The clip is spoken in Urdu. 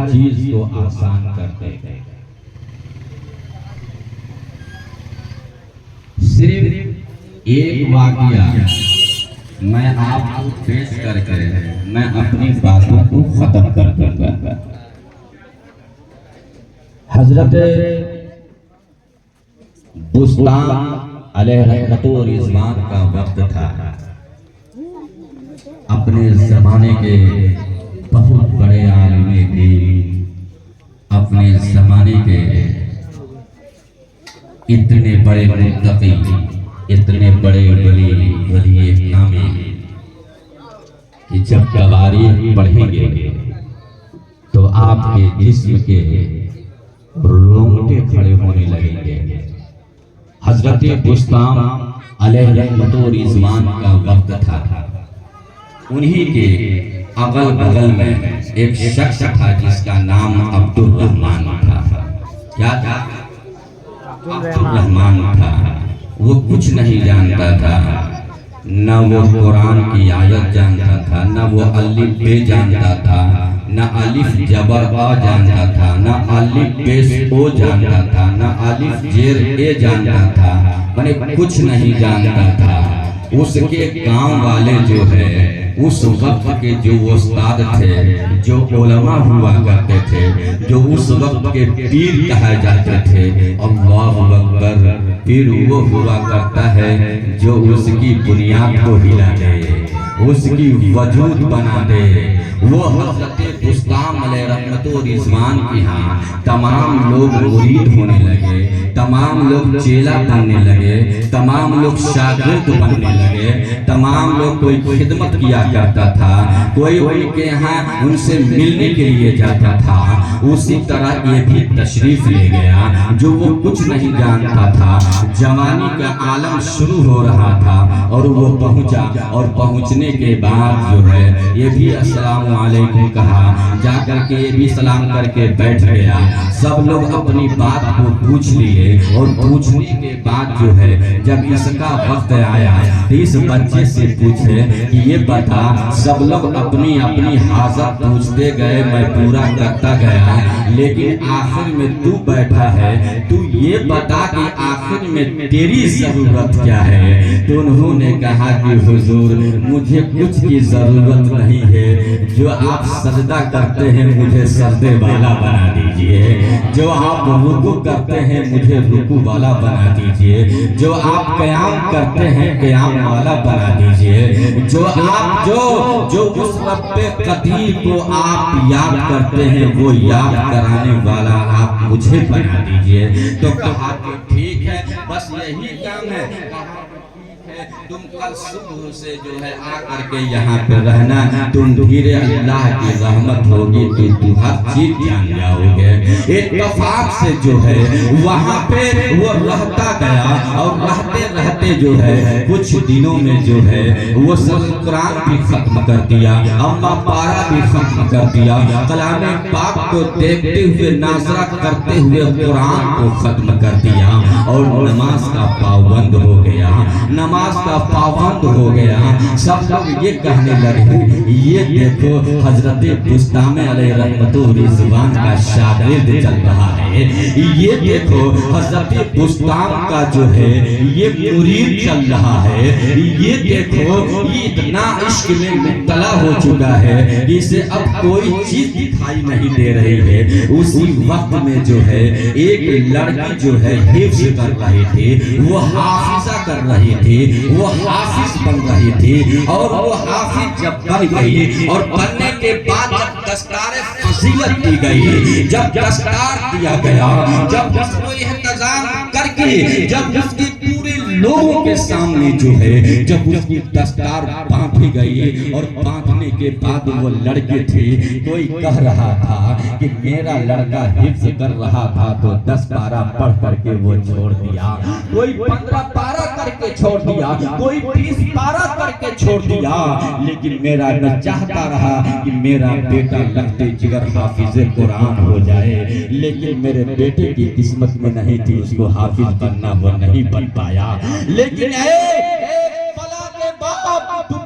چیز کو آسان کرتے تھے۔ صرف ایک واقعہ میں آپ کو پیش کر کے میں اپنی باتوں کو ختم کر دوں گا۔ حضرت بسطام علیہ رحمت و رضوان کا وقت تھا۔ اپنے زمانے کے بہت بڑے عالم دین، اپنے زمانے کے اتنے بڑے متقی، اتنے بڑے ولی کامل کہ جب تواریخ پڑھیں گے تو آپ کے جسم کے رونگٹے کھڑے ہونے لگیں گے۔ حضرت بسطام علیہ رحمت و رضوان کا وقت تھا۔ انہی کے اغل بغل میں ایک شخص تھا جس کا نام عبد الرحمن تھا۔ کیا تھا؟ عبد الرحمن تھا۔ وہ کچھ نہیں جانتا تھا، نہ وہ قرآن کی آیت جانتا تھا، نہ وہ الف بے جانتا تھا، نہ الف جبر آ جانتا تھا، نہ الف پیش او جانتا تھا، نہ الف زیر اے جانتا تھا، میں کچھ نہیں جانتا تھا۔ اس کے گاؤں والے جو ہے، اس وقت کے جو استاد تھے، جو علماء ہوا کرتے تھے، جو اس وقت کے پیر کہا جاتے تھے، اللہ اکبر، پیر وہ ہوا کرتا ہے جو اس کی بنیاد کو ہلا دے، اس کی وجود بنا دے۔ وہ حضرت بسطام علیہ رحمت و رضوان کی ہاں تمام لوگ مرید ہونے لگے، تمام لوگ چیلا بننے لگے، تمام لوگ شاگرد بننے لگے، تمام لوگ کوئی خدمت کیا کرتا تھا، کوئی ان کے ہاں ان سے ملنے کے لیے جاتا تھا۔ اسی طرح یہ بھی تشریف لے گیا جو وہ کچھ نہیں جانتا تھا۔ جوانی کا عالم شروع ہو رہا تھا اور وہ پہنچا، اور پہنچنے کے بعد جو ہے یہ بھی السلام علیکم کہا، جا کر کے یہ بھی سلام کر کے بیٹھ گیا۔ سب لوگ اپنی بات کو پوچھ لیے، اور پوچھنے کے بعد جو ہے جب اس کا وقت آیا تو اس بچے سے پوچھے کہ یہ بتا، سب لوگ اپنی اپنی حاجت پوچھتے گئے، میں پورا کرتا گیا، لیکن آخر میں تو بیٹھا ہے، تو یہ بتا کہ آخر میں تیری ضرورت کیا ہے؟ تو انہوں نے کہا کہ حضور مجھے کچھ کی ضرورت نہیں ہے، جو آپ سجدہ کرتے ہیں مجھے سجدے والا بنا دیجئے، جو آپ رکوع کرتے ہیں مجھے رکوع والا بنا دیجئے، جو آپ قیام کرتے ہیں قیام والا بنا دیجئے، جو آپ جو اس رب قدیر کو آپ یاد کرتے ہیں وہ یاد کرانے والا آپ مجھے بنا دیجئے۔ تو کہا کہ ٹھیک ہے، بس یہی کام ہے۔ تم کل صبح سے جو ہے آ کر کے یہاں پہ رہنا، تم دھیرے اللہ کی رحمت ہوگی تو تم ہر چیز جان جاؤ گے۔ اتفاق سے جو ہے وہاں پہ وہ رہتا گیا، اور رہتے رہتے جو ہے کچھ دنوں میں جو ہے وہ سب قرآن بھی ختم کر دیا، اما پارا بھی ختم کر دیا، کلام پاک کو دیکھتے ہوئے ناظرہ کرتے ہوئے قرآن کو ختم کر دیا، اور نماز کا پابند ہو گیا، نماز کا پابند ہو گیا۔ سب لوگ یہ کہنے لگے، یہ دیکھو حضرت بسطام علیہ رحمت و رضوان کا شاگرد چل رہا ہے، یہ دیکھو حضرت بسطام کا جو ہے یہ مرید چل رہا ہے، یہ دیکھو یہ اتنا عشق میں مبتلا ہو چکا ہے کہ اسے اب کوئی چیز دکھائی نہیں دے رہی ہے۔ اسی وقت میں جو ہے ایک لڑکی جو ہے حفظ کر رہی تھی، وہ حافظہ کر رہی تھی، وہ حافظ بن رہی تھی، اور وہ حافظ جب بن گئی اور بننے کے بعد جب دستار فضیلت دی گئی، جب دستار دیا گیا، جب اس کو احتضام کر کے جب اس کی پورے لوگوں کے سامنے جو ہے جب اس کی دستار باندھی گئی، اور باندھنے کے بعد وہ لڑکے تھے، کوئی کہہ رہا تھا کہ میرا لڑکا حفظ کر رہا تھا تو 10 پارہ پڑھ کر کے وہ چھوڑ دیا، کوئی 15 پارہ کر کے چھوڑ دیا، کوئی 20 پارہ کر کے چھوڑ دیا، لیکن میرا میں چاہتا رہا کہ میرا بیٹا لگتے جگر حافظ قرآن ہو جائے، لیکن میرے بیٹے کی قسمت میں نہیں تھی اس کو حافظ بننا، وہ نہیں بن پایا۔ لیکن اے فلاں کے باپ تو